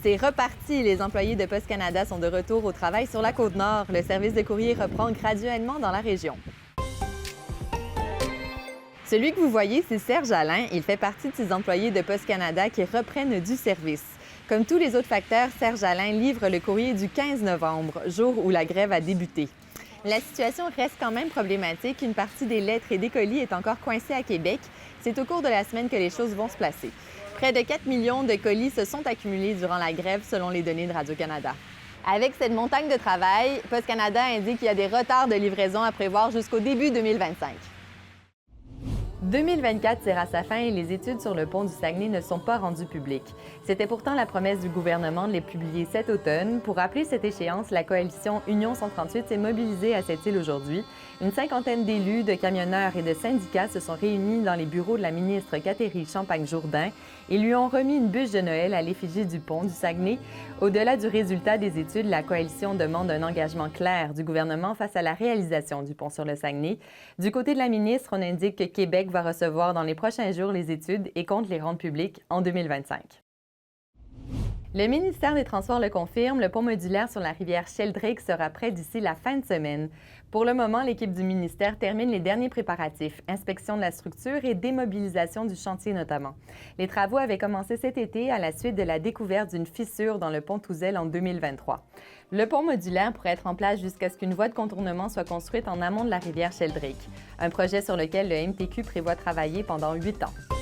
C'est reparti! Les employés de Poste Canada sont de retour au travail sur la Côte-Nord. Le service de courrier reprend graduellement dans la région. Celui que vous voyez, c'est Serge Alain. Il fait partie de ces employés de Poste Canada qui reprennent du service. Comme tous les autres facteurs, Serge Alain livre le courrier du 15 novembre, jour où la grève a débuté. La situation reste quand même problématique. Une partie des lettres et des colis est encore coincée à Québec. C'est au cours de la semaine que les choses vont se placer. Près de 4 millions de colis se sont accumulés durant la grève, selon les données de Radio-Canada. Avec cette montagne de travail, Poste Canada indique qu'il y a des retards de livraison à prévoir jusqu'au début 2025. 2024 tire à sa fin et les études sur le pont du Saguenay ne sont pas rendues publiques. C'était pourtant la promesse du gouvernement de les publier cet automne. Pour rappeler cette échéance, la coalition Union 138 s'est mobilisée à cette île aujourd'hui. Une cinquantaine d'élus, de camionneurs et de syndicats se sont réunis dans les bureaux de la ministre Catherine Champagne-Jourdain et lui ont remis une bûche de Noël à l'effigie du pont du Saguenay. Au-delà du résultat des études, la coalition demande un engagement clair du gouvernement face à la réalisation du pont sur le Saguenay. Du côté de la ministre, on indique que Québec va recevoir dans les prochains jours les études et compte les rendre publiques en 2025. Le ministère des Transports le confirme, le pont modulaire sur la rivière Sheldrake sera prêt d'ici la fin de semaine. Pour le moment, l'équipe du ministère termine les derniers préparatifs, inspection de la structure et démobilisation du chantier notamment. Les travaux avaient commencé cet été à la suite de la découverte d'une fissure dans le pont Touzel en 2023. Le pont modulaire pourrait être en place jusqu'à ce qu'une voie de contournement soit construite en amont de la rivière Sheldrake, un projet sur lequel le MTQ prévoit travailler pendant 8 ans.